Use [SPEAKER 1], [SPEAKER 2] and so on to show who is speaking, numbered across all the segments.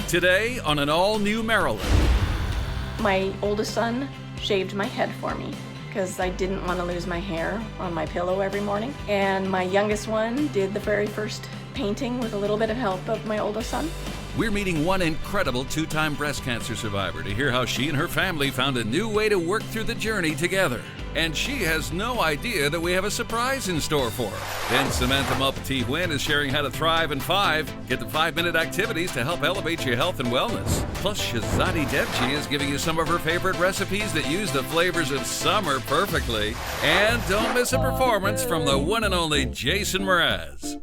[SPEAKER 1] Today on an all-new Marilyn.
[SPEAKER 2] My oldest son shaved my head for me because I didn't want to lose my hair on my pillow every morning. And my youngest one did the very first painting with a little bit of help of my oldest son.
[SPEAKER 1] We're meeting one incredible two-time breast cancer survivor to hear how she and her family found a new way to work through the journey together. And she has no idea that we have a surprise in store for her. Then Samantha Mulpetee Wynn is sharing how to thrive in 5. Get the 5-minute activities to help elevate your health and wellness. Plus, Shazadi Devji is giving you some of her favorite recipes that use the flavors of summer perfectly. And don't miss a performance from the one and only Jason Mraz.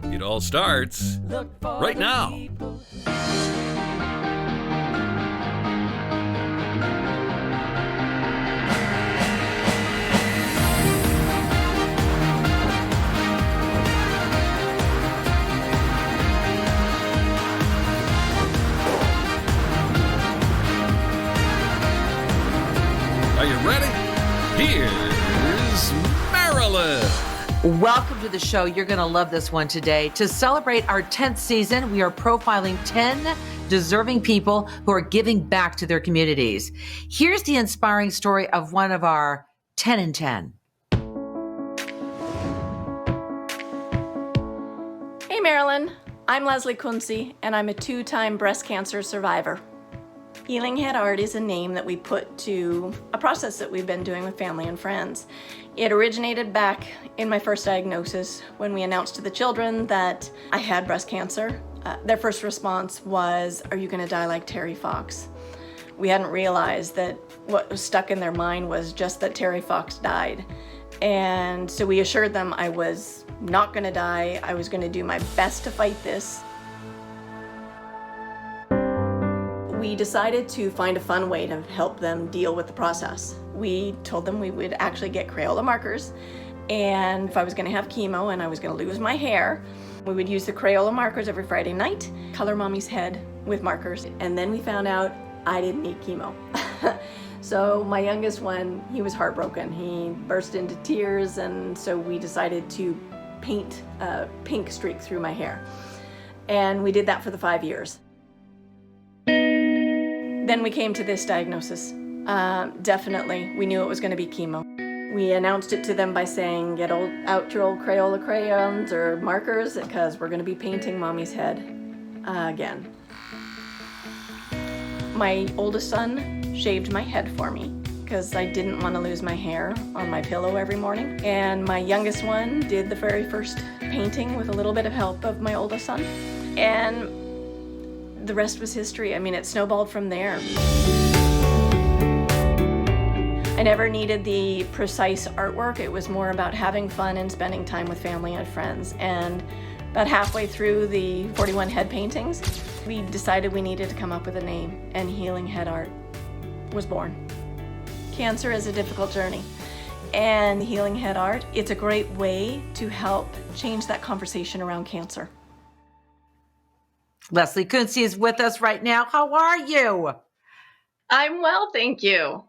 [SPEAKER 1] It all starts right now. Are you ready? Here's Marilyn.
[SPEAKER 3] Welcome to the show. You're going to love this one today. To celebrate our 10th season, we are profiling 10 deserving people who are giving back to their communities. Here's the inspiring story of one of our 10 in 10.
[SPEAKER 2] Hey Marilyn, I'm Lezli Kunze, and I'm a 2-time breast cancer survivor. Healing Head Art is a name that we put to a process that we've been doing with family and friends. It originated back in my first diagnosis when we announced to the children that I had breast cancer. Their first response was, "Are you gonna die like Terry Fox?" We hadn't realized that what was stuck in their mind was just that Terry Fox died. And so we assured them I was not gonna die. I was gonna do my best to fight this. We decided to find a fun way to help them deal with the process. We told them we would actually get Crayola markers, and if I was going to have chemo and I was going to lose my hair, we would use the Crayola markers every Friday night, color mommy's head with markers, and then we found out I didn't need chemo. So my youngest one, he was heartbroken. He burst into tears, and so we decided to paint a pink streak through my hair. And we did that for the 5 years. Then we came to this diagnosis. Definitely, we knew it was going to be chemo. We announced it to them by saying, get out your old Crayola crayons or markers because we're going to be painting mommy's head again. My oldest son shaved my head for me because I didn't want to lose my hair on my pillow every morning. And my youngest one did the very first painting with a little bit of help of my oldest son. And the rest was history. I mean, it snowballed from there. I never needed the precise artwork. It was more about having fun and spending time with family and friends. And about halfway through the 41 head paintings, we decided we needed to come up with a name, and Healing Head Art was born. Cancer is a difficult journey, and Healing Head Art, it's a great way to help change that conversation around cancer.
[SPEAKER 3] Lezli Kunze is with us right now. How are you?
[SPEAKER 2] I'm well, thank you.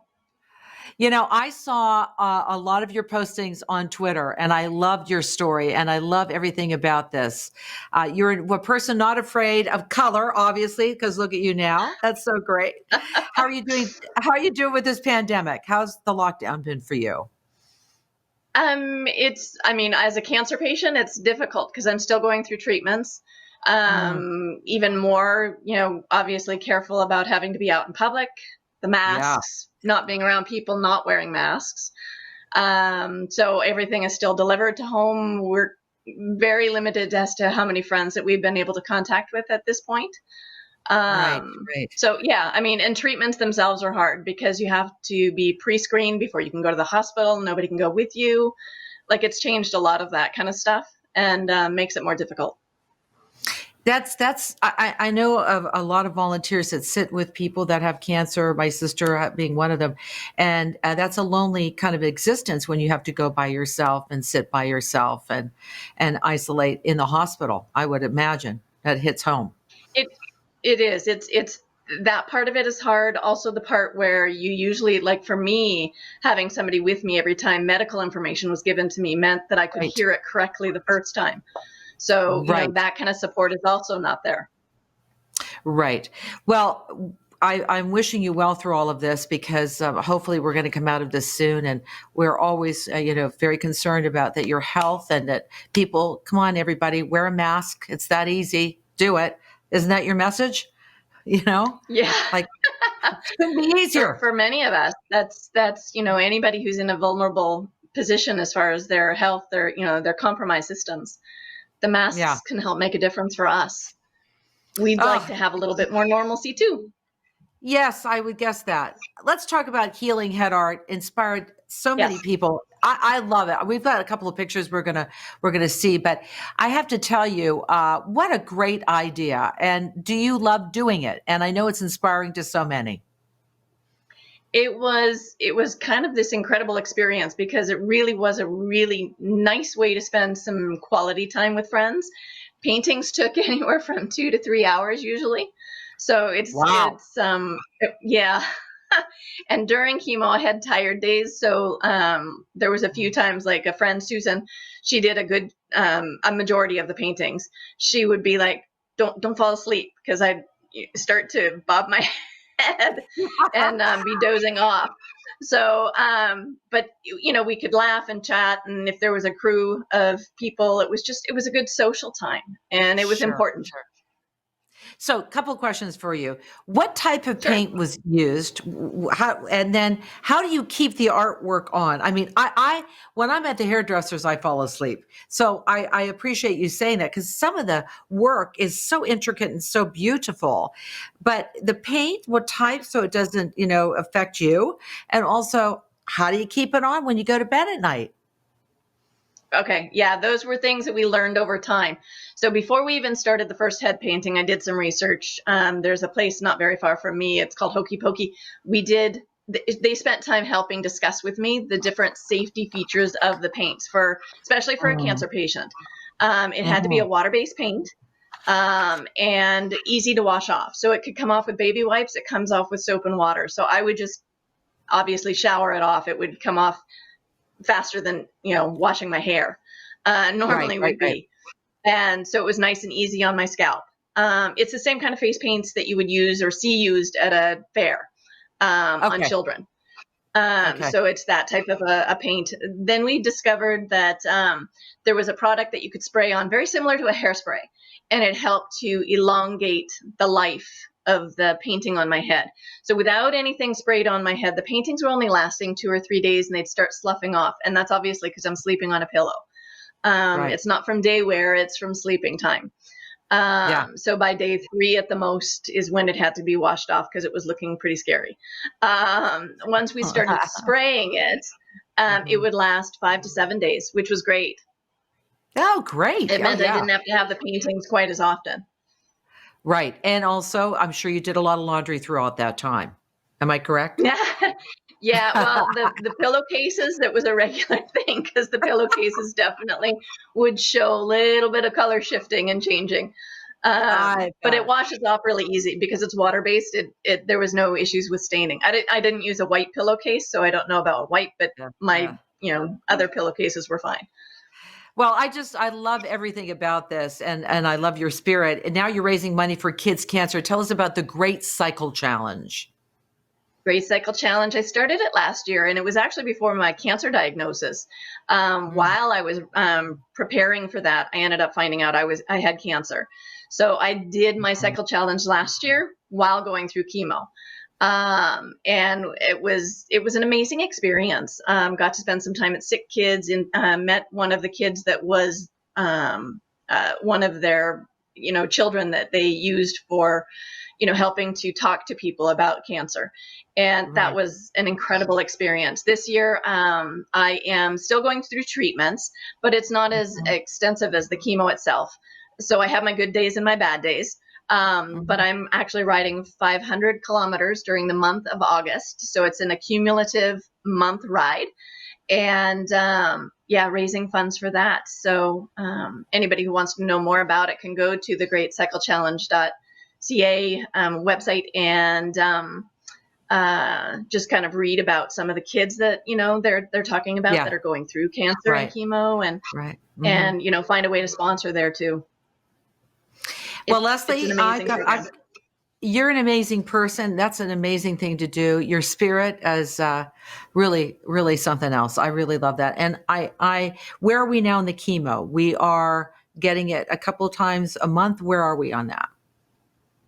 [SPEAKER 3] You know, I saw a lot of your postings on Twitter, and I loved your story, and I love everything about this. You're a person not afraid of color, obviously, because look at you now. That's so great. How are you doing? How are you doing with this pandemic? How's the lockdown been for you?
[SPEAKER 2] As a cancer patient, it's difficult because I'm still going through treatments. Even more, obviously careful about having to be out in public, the masks, not being around people, not wearing masks. So everything is still delivered to home. We're very limited as to how many friends that we've been able to contact with at this point.
[SPEAKER 3] Right.
[SPEAKER 2] So and treatments themselves are hard because you have to be pre-screened before you can go to the hospital. Nobody can go with you. Like, it's changed a lot of that kind of stuff and makes it more difficult.
[SPEAKER 3] I know of a lot of volunteers that sit with people that have cancer, my sister being one of them. And that's a lonely kind of existence when you have to go by yourself and sit by yourself and isolate in the hospital. I would imagine that hits home.
[SPEAKER 2] It is. It's that part of it is hard. Also the part where you usually, like for me, having somebody with me every time medical information was given to me meant that I could hear it correctly the first time. So that kind of support is also not there.
[SPEAKER 3] Right. Well, I'm wishing you well through all of this because hopefully we're going to come out of this soon. And we're always, very concerned about that your health and that people, come on, everybody, wear a mask. It's that easy. Do it. Isn't that your message?
[SPEAKER 2] Yeah.
[SPEAKER 3] Like it couldn't be easier.
[SPEAKER 2] For many of us, that's anybody who's in a vulnerable position as far as their health, their compromised systems. The
[SPEAKER 3] Yeah.
[SPEAKER 2] masks can help make a difference for us. We'd
[SPEAKER 3] Oh,
[SPEAKER 2] like to have a little bit more normalcy too.
[SPEAKER 3] yes, I would guess that. Let's talk about healing head art. Inspired so many
[SPEAKER 2] Yes.
[SPEAKER 3] people. I love it. We've got a couple of pictures we're gonna see, but I have to tell you, what a great idea! And do you love doing it? And I know it's inspiring to so many.
[SPEAKER 2] It was kind of this incredible experience because it really was a really nice way to spend some quality time with friends. Paintings took anywhere from 2 to 3 hours usually. So
[SPEAKER 3] Wow.
[SPEAKER 2] yeah. And during chemo, I had tired days. So there was a few times, like a friend, Susan, she did a majority of the paintings. She would be like, don't fall asleep, because I'd start to bob my head and be dozing off. So, but we could laugh and chat. And if there was a crew of people, it was a good social time, and it was
[SPEAKER 3] Sure.
[SPEAKER 2] important.
[SPEAKER 3] Sure. So, a couple of questions for you. What type of
[SPEAKER 2] Sure.
[SPEAKER 3] paint was used? And then how do you keep the artwork on? I mean, I when I'm at the hairdressers, I fall asleep. So I appreciate you saying that because some of the work is so intricate and so beautiful. But the paint, what type, so it doesn't, affect you? And also, how do you keep it on when you go to bed at night?
[SPEAKER 2] Okay. Yeah, those were things that we learned over time. So before we even started the first head painting, I did some research. There's a place not very far from me. It's called Hokey Pokey. They spent time helping discuss with me the different safety features of the paints, especially for a
[SPEAKER 3] Mm,
[SPEAKER 2] cancer patient. It had to be a
[SPEAKER 3] mhm.
[SPEAKER 2] water-based paint, and easy to wash off. So it could come off with baby wipes. It comes off with soap and water. So I would just obviously shower it off. It would come off faster than washing my hair
[SPEAKER 3] Right,
[SPEAKER 2] normally
[SPEAKER 3] right,
[SPEAKER 2] would
[SPEAKER 3] right.
[SPEAKER 2] be. And so it was nice and easy on my scalp. It's the same kind of face paints that you would use or see used at a fair, on
[SPEAKER 3] Okay,
[SPEAKER 2] children.
[SPEAKER 3] okay.
[SPEAKER 2] So it's that type of a paint. Then we discovered that there was a product that you could spray on, very similar to a hairspray, and it helped to elongate the life of the painting on my head. So without anything sprayed on my head, the paintings were only lasting 2 or 3 days, and they'd start sloughing off. And that's obviously because I'm sleeping on a pillow.
[SPEAKER 3] Right.
[SPEAKER 2] It's not from day wear, it's from sleeping time.
[SPEAKER 3] Yeah.
[SPEAKER 2] So by day 3 at the most is when it had to be washed off because it was looking pretty scary. Once we started spraying it, it
[SPEAKER 3] Mhm.
[SPEAKER 2] would last 5 to 7 days, which was great.
[SPEAKER 3] Oh, great.
[SPEAKER 2] It
[SPEAKER 3] Oh,
[SPEAKER 2] meant I
[SPEAKER 3] yeah.
[SPEAKER 2] didn't have to have the paintings quite as often.
[SPEAKER 3] Right. And also, I'm sure you did a lot of laundry throughout that time. Am I correct?
[SPEAKER 2] Yeah. Yeah, well, the pillowcases, that was a regular thing because the pillowcases definitely would show a little bit of color shifting and changing.
[SPEAKER 3] I
[SPEAKER 2] But it
[SPEAKER 3] bet.
[SPEAKER 2] washes off really easy because it's water based. There was no issues with staining. I didn't use a white pillowcase, so I don't know about white, but
[SPEAKER 3] Yeah.
[SPEAKER 2] my
[SPEAKER 3] Yeah.
[SPEAKER 2] other pillowcases were fine.
[SPEAKER 3] Well, I love everything about this and I love your spirit. And now you're raising money for kids cancer. Tell us about the Great Cycle Challenge.
[SPEAKER 2] Great Cycle Challenge. I started it last year, and it was actually before my cancer diagnosis.
[SPEAKER 3] Mm,
[SPEAKER 2] While I was preparing for that, I ended up finding out I had cancer. So I did my
[SPEAKER 3] mhm.
[SPEAKER 2] cycle challenge last year while going through chemo, and it was an amazing experience. Got to spend some time at Sick Kids, and met one of the kids that was one of their children that they used for helping to talk to people about cancer. And that
[SPEAKER 3] Right.
[SPEAKER 2] was an incredible experience. This year, I am still going through treatments, but it's not as
[SPEAKER 3] Mhm,
[SPEAKER 2] extensive as the chemo itself. So I have my good days and my bad days. But
[SPEAKER 3] mhm.
[SPEAKER 2] I'm actually riding 500 kilometers during the month of August. So it's an accumulative month ride. And yeah, raising funds for that. So anybody who wants to know more about it can go to the greatcyclechallenge.ca website, and just kind of read about some of the kids that they're talking about
[SPEAKER 3] Yeah.
[SPEAKER 2] that are going through cancer and
[SPEAKER 3] Right.
[SPEAKER 2] chemo, and
[SPEAKER 3] Right. Hmm.
[SPEAKER 2] find a way to sponsor there too.
[SPEAKER 3] Well,
[SPEAKER 2] It's an
[SPEAKER 3] Leslie,
[SPEAKER 2] amazing program.
[SPEAKER 3] You're an amazing person. That's an amazing thing to do. Your spirit is really, really something else. I really love that. And where are we now in the chemo? We are getting it a couple of times a month. Where are we on that?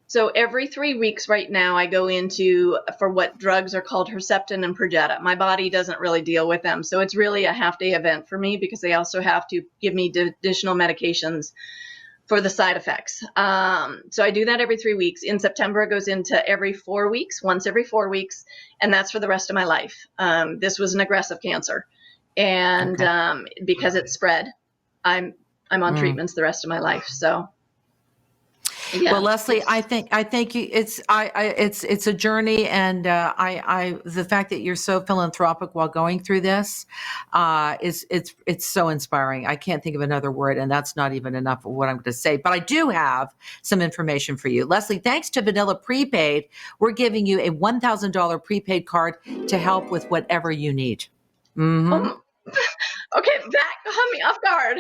[SPEAKER 2] So every 3 weeks right now, I go into for what drugs are called Herceptin and Perjeta. My body doesn't really deal with them. So it's really a half-day event for me because they also have to give me additional medications for the side effects. So I do that every 3 weeks. In September, it goes into every 4 weeks, once every 4 weeks, and that's for the rest of my life. This was an aggressive cancer, and because it spread, I'm on treatments the rest of my life. So. Yeah,
[SPEAKER 3] well, Lezli, I think it's a journey, and the fact that you're so philanthropic while going through this it's so inspiring. I can't think of another word, and that's not even enough of what I'm going to say. But I do have some information for you, Lezli. Thanks to Vanilla Prepaid, we're giving you a $1,000 prepaid card to help with whatever you need.
[SPEAKER 2] Okay, that caught me off guard.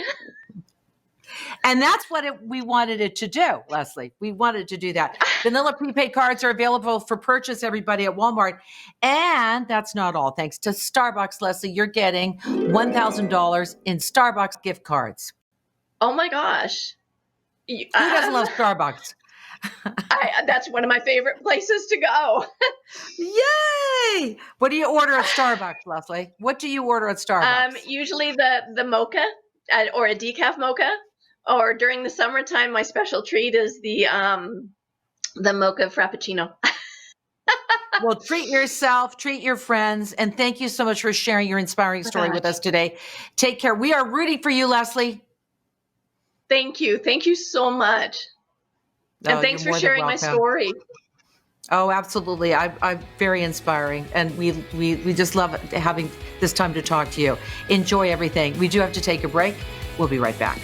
[SPEAKER 3] And that's what we wanted it to do, Lezli. We wanted to do that. Vanilla prepaid cards are available for purchase, everybody, at Walmart. And that's not all. Thanks to Starbucks, Lezli, you're getting $1,000 in Starbucks gift cards.
[SPEAKER 2] Oh my gosh.
[SPEAKER 3] Who doesn't love Starbucks?
[SPEAKER 2] That's one of my favorite places to go.
[SPEAKER 3] Yay! What do you order at Starbucks, Lezli? What do you order at Starbucks?
[SPEAKER 2] Usually the mocha or a decaf mocha. Or during the summertime, my special treat is the mocha frappuccino.
[SPEAKER 3] Well, treat yourself, treat your friends, and thank you so much for sharing your inspiring story with us today. Take care. We are rooting for you, Lezli.
[SPEAKER 2] Thank you. Thank you so much. And thanks for sharing my story.
[SPEAKER 3] Oh, absolutely. I'm very inspiring. And we just love having this time to talk to you. Enjoy everything. We do have to take a break. We'll be right back.